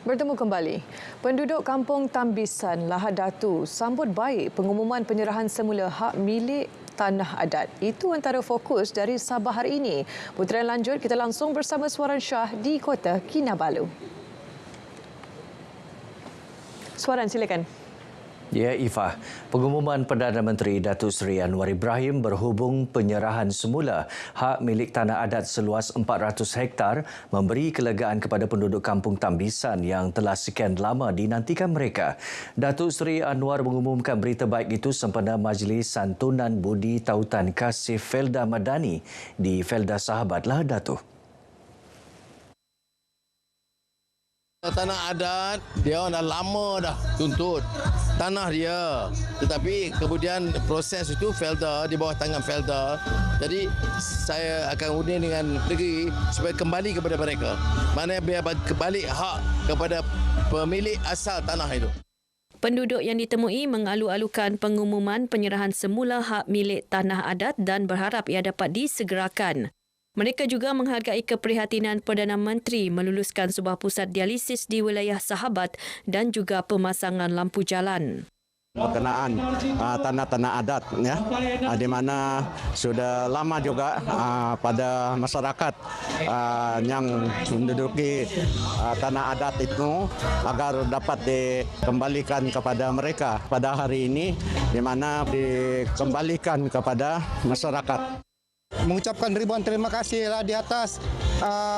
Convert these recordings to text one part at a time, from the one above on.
Bertemu kembali. Penduduk Kampung Tambisan, Lahad Datu sambut baik pengumuman penyerahan semula hak milik tanah adat. Itu antara fokus dari Sabah hari ini. Putera lanjut, kita langsung bersama Suaran Shah di Kota Kinabalu. Suaran, silakan. Ya, Ifah. Pengumuman Perdana Menteri Datuk Seri Anwar Ibrahim berhubung penyerahan semula hak milik tanah adat seluas 400 hektar memberi kelegaan kepada penduduk Kampung Tambisan yang telah sekian lama dinantikan mereka. Datuk Seri Anwar mengumumkan berita baik itu sempena Majlis Santunan Budi Tautan Kasih Felda Madani di Felda Sahabat Lahad Datu. Tanah adat, dia dah lama dah tuntut tanah dia. Tetapi kemudian proses itu Felda, di bawah tangan Felda. Jadi saya akan undi dengan negeri supaya kembali kepada mereka. Mana biar kembali hak kepada pemilik asal tanah itu. Penduduk yang ditemui mengalu-alukan pengumuman penyerahan semula hak milik tanah adat dan berharap ia dapat disegerakan. Mereka juga menghargai keprihatinan Perdana Menteri meluluskan sebuah pusat dialisis di wilayah Sahabat dan juga pemasangan lampu jalan. Berkenaan tanah-tanah adat, ya, di mana sudah lama juga pada masyarakat yang menduduki tanah adat itu agar dapat dikembalikan kepada mereka pada hari ini, di mana dikembalikan kepada masyarakat. Mengucapkan ribuan terima kasihlah di atas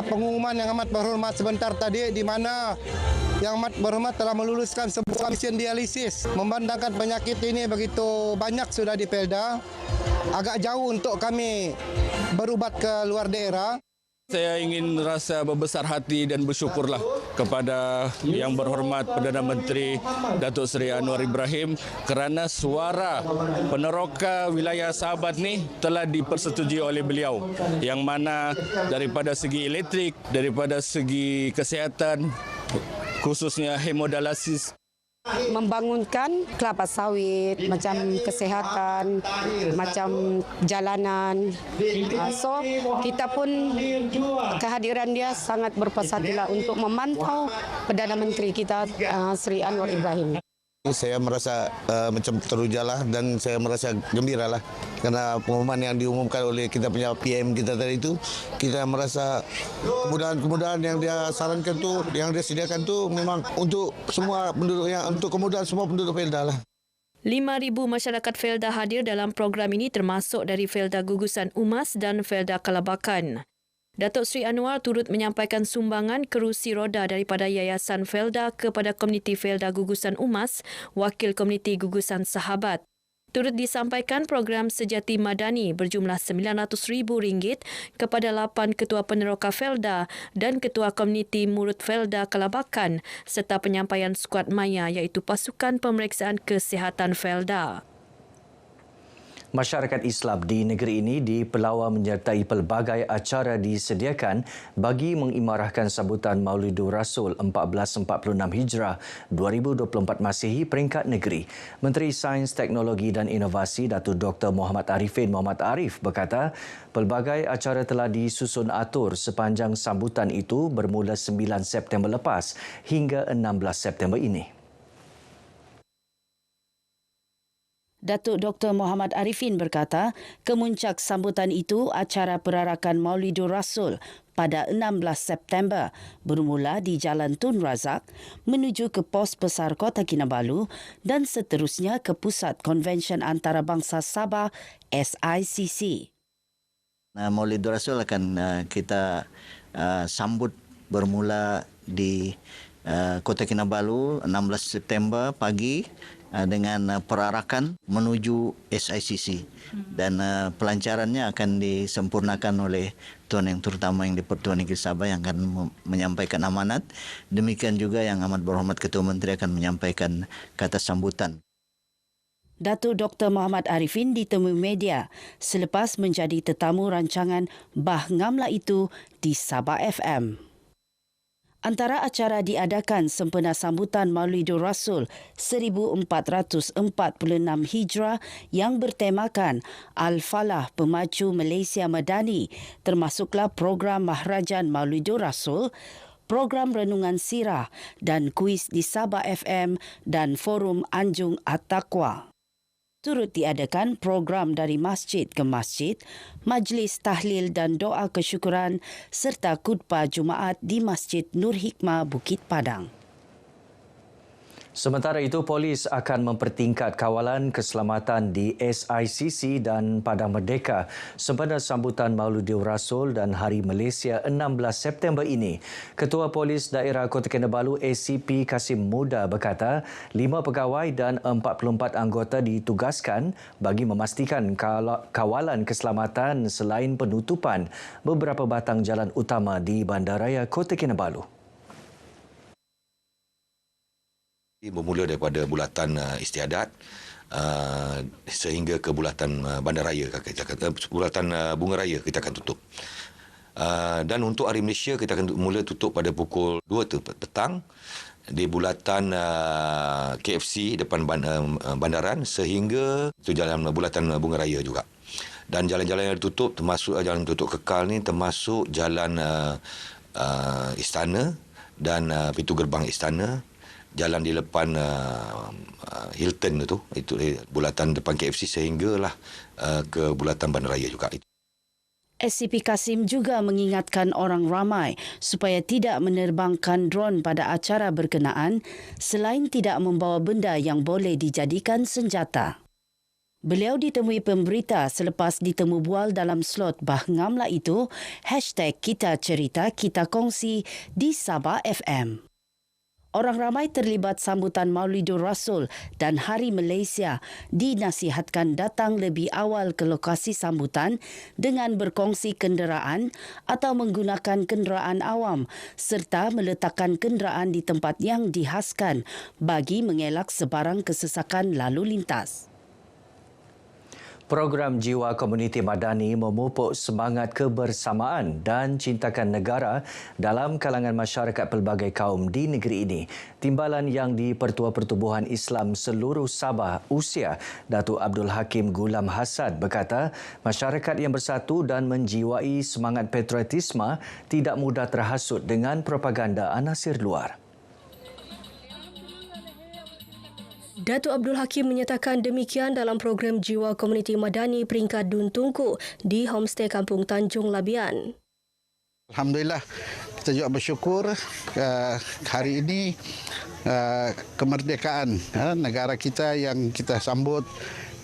pengumuman yang amat berhormat sebentar tadi, di mana yang amat berhormat telah meluluskan sebuah mesin dialisis. Memandangkan penyakit ini begitu banyak sudah di Felda, agak jauh untuk kami berubat ke luar daerah. Saya ingin rasa berbesar hati dan bersyukurlah kepada Yang Berhormat Perdana Menteri Datuk Seri Anwar Ibrahim kerana suara peneroka wilayah Sahabat ni telah dipersetujui oleh beliau, yang mana daripada segi elektrik, daripada segi kesihatan, khususnya hemodialisis, membangunkan kelapa sawit, macam kesihatan, macam jalanan. So, kita pun kehadiran dia sangat berpersatilah untuk memantau Perdana Menteri kita Seri Anwar Ibrahim. Saya merasa macam terujalah dan saya merasa gembiralah kerana pengumuman yang diumumkan oleh kita punya PM kita tadi itu, kita merasa kemudahan-kemudahan yang dia sarankan tu, yang dia sediakan tu memang untuk semua penduduk, yang untuk kemudahan semua penduduk Felda lah. 5,000 masyarakat Felda hadir dalam program ini, termasuk dari Felda Gugusan Umas dan Felda Kalabakan. Datuk Seri Anwar turut menyampaikan sumbangan kerusi roda daripada Yayasan Felda kepada komuniti Felda Gugusan Umas, wakil komuniti Gugusan Sahabat. Turut disampaikan program Sejati Madani berjumlah RM900,000 kepada 8 ketua peneroka Felda dan ketua komuniti Murut Felda Kalabakan serta penyampaian skuad maya iaitu pasukan pemeriksaan kesihatan Felda. Masyarakat Islam di negeri ini dipelawa menyertai pelbagai acara disediakan bagi mengimarahkan sambutan Maulidur Rasul 1446 Hijrah 2024 Masihi peringkat negeri. Menteri Sains, Teknologi dan Inovasi Datuk Dr. Muhammad Arifin Muhammad Arif berkata, pelbagai acara telah disusun atur sepanjang sambutan itu bermula 9 September lepas hingga 16 September ini. Datuk Dr. Muhammad Arifin berkata, kemuncak sambutan itu acara perarakan Maulidur Rasul pada 16 September bermula di Jalan Tun Razak menuju ke Pos Besar Kota Kinabalu dan seterusnya ke Pusat Konvensyen Antarabangsa Sabah SICC. Maulidur Rasul akan kita sambut bermula di Kota Kinabalu 16 September pagi dengan perarakan menuju SICC, dan pelancarannya akan disempurnakan oleh Tuan Yang Terutama Yang di-Pertuan Negeri Sabah yang akan menyampaikan amanat. Demikian juga Yang Amat Berhormat Ketua Menteri akan menyampaikan kata sambutan. Datuk Dr. Muhammad Arifin ditemui media selepas menjadi tetamu rancangan Bah Ngamla itu di Sabah FM. Antara acara diadakan sempena sambutan Maulidur Rasul 1446 Hijrah yang bertemakan Al-Falah Pemacu Malaysia Madani, termasuklah program Mahrajan Maulidur Rasul, program renungan sirah dan kuis di Sabah FM dan Forum Anjung At-Taqwa. Turut diadakan program dari masjid ke masjid, majlis tahlil dan doa kesyukuran serta khutbah Jumaat di Masjid Nur Hikmah Bukit Padang. Sementara itu, polis akan mempertingkat kawalan keselamatan di SICC dan Padang Merdeka sempena sambutan Mauludir Rasul dan Hari Malaysia 16 September ini. Ketua Polis Daerah Kota Kinabalu ACP Kasim Muda berkata 5 pegawai dan 44 anggota ditugaskan bagi memastikan kawalan keselamatan selain penutupan beberapa batang jalan utama di Bandaraya Kota Kinabalu. Bermula daripada bulatan istiadat sehingga ke bulatan bandaraya, bulatan bunga raya kita akan tutup. Dan untuk Hari Malaysia kita akan mula tutup pada pukul 2 petang di bulatan KFC depan bandaran sehingga itu jalan bulatan bunga raya juga. Dan jalan-jalan yang ditutup termasuk jalan tutup kekal ni termasuk jalan istana dan pintu gerbang istana. Jalan di depan Hilton itu bulatan depan KFC sehinggalah ke bulatan bandaraya juga. SCP Kasim juga mengingatkan orang ramai supaya tidak menerbangkan drone pada acara berkenaan selain tidak membawa benda yang boleh dijadikan senjata. Beliau ditemui pemberita selepas ditemu bual dalam slot Bah Ngamla itu #Kita Cerita Kita Kongsi di Sabah FM. Orang ramai terlibat sambutan Maulidur Rasul dan Hari Malaysia dinasihatkan datang lebih awal ke lokasi sambutan dengan berkongsi kenderaan atau menggunakan kenderaan awam serta meletakkan kenderaan di tempat yang dihaskan bagi mengelak sebarang kesesakan lalu lintas. Program Jiwa Komuniti Madani memupuk semangat kebersamaan dan cintakan negara dalam kalangan masyarakat pelbagai kaum di negeri ini. Timbalan yang di-Pertua Pertubuhan Islam seluruh Sabah Usia, Datuk Abdul Hakim Gulam Hasad berkata, masyarakat yang bersatu dan menjiwai semangat patriotisme tidak mudah terhasut dengan propaganda anasir luar. Datuk Abdul Hakim menyatakan demikian dalam program Jiwa Komuniti Madani peringkat Dun Tunku di Homestay Kampung Tanjung Labian. Alhamdulillah, kita juga bersyukur hari ini kemerdekaan negara kita yang kita sambut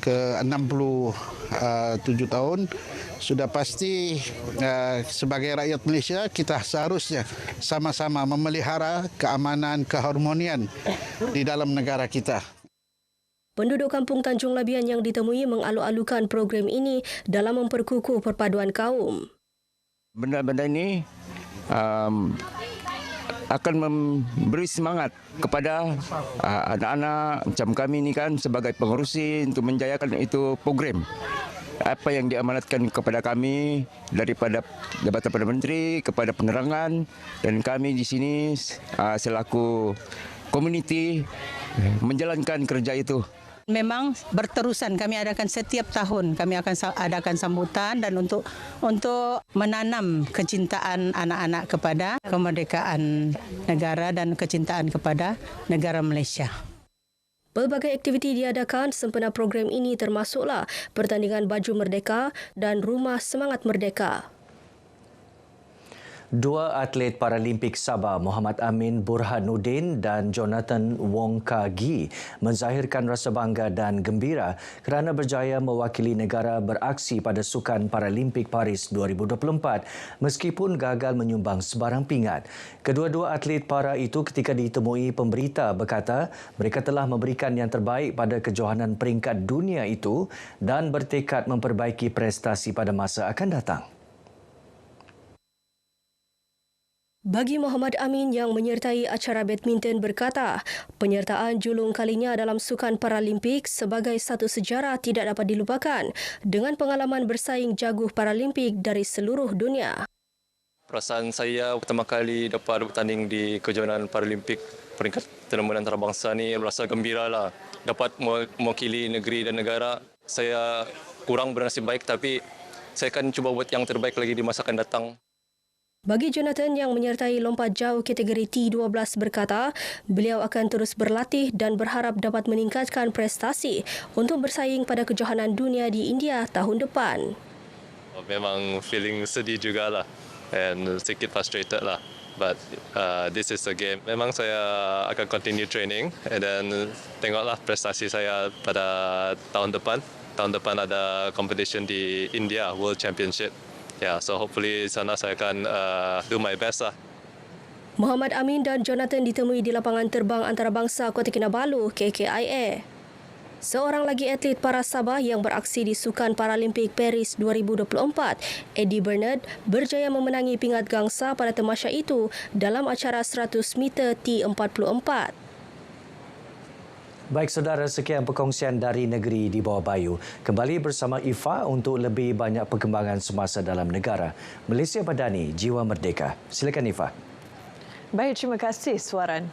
ke 67 tahun. Sudah pasti sebagai rakyat Malaysia kita seharusnya sama-sama memelihara keamanan, keharmonian di dalam negara kita. Penduduk Kampung Tanjung Labian yang ditemui mengalu-alukan program ini dalam memperkukuh perpaduan kaum. Benda-benda ini akan memberi semangat kepada anak-anak macam kami ini kan sebagai pengerusi untuk menjayakan itu program. Apa yang diamanatkan kepada kami daripada Jabatan Perdana Menteri kepada penerangan dan kami di sini selaku komuniti menjalankan kerja itu. Memang berterusan kami adakan setiap tahun kami akan adakan sambutan dan untuk menanam kecintaan anak-anak kepada kemerdekaan negara dan kecintaan kepada negara Malaysia. Pelbagai aktiviti diadakan sempena program ini termasuklah pertandingan baju merdeka dan rumah semangat merdeka. Dua atlet Paralimpik Sabah, Muhammad Amin Burhanuddin dan Jonathan Wong Kagi menzahirkan rasa bangga dan gembira kerana berjaya mewakili negara beraksi pada Sukan Paralimpik Paris 2024 meskipun gagal menyumbang sebarang pingat. Kedua-dua atlet para itu ketika ditemui pemberita berkata mereka telah memberikan yang terbaik pada kejohanan peringkat dunia itu dan bertekad memperbaiki prestasi pada masa akan datang. Bagi Muhammad Amin yang menyertai acara badminton berkata, penyertaan julung kalinya dalam Sukan Paralimpik sebagai satu sejarah tidak dapat dilupakan dengan pengalaman bersaing jaguh Paralimpik dari seluruh dunia. Perasaan saya pertama kali dapat bertanding di kejohanan Paralimpik peringkat tournament antarabangsa ni rasa gembira lah. Dapat mewakili negeri dan negara. Saya kurang bernasib baik tapi saya akan cuba buat yang terbaik lagi di masa akan datang. Bagi Jonathan yang menyertai lompat jauh kategori T12 berkata, beliau akan terus berlatih dan berharap dapat meningkatkan prestasi untuk bersaing pada kejohanan dunia di India tahun depan. Memang feeling sedih jugalah and sedikit frustrated lah. But this is a game. Memang saya akan continue training and then tengoklah prestasi saya pada tahun depan. Tahun depan ada competition di India World Championship. So hopefully sana saya akan do my best lah. Muhammad Amin dan Jonathan ditemui di lapangan terbang antarabangsa Kota Kinabalu, KKIA. Seorang lagi atlet para Sabah yang beraksi di Sukan Paralimpik Paris 2024, Eddie Bernard, berjaya memenangi pingat gangsa pada tamasya itu dalam acara 100 meter T44. Baik saudara, sekian perkongsian dari negeri di bawah Bayu. Kembali bersama Ifa untuk lebih banyak perkembangan semasa dalam negara. Malaysia Madani, Jiwa Merdeka. Silakan Ifa. Baik, terima kasih Suaran.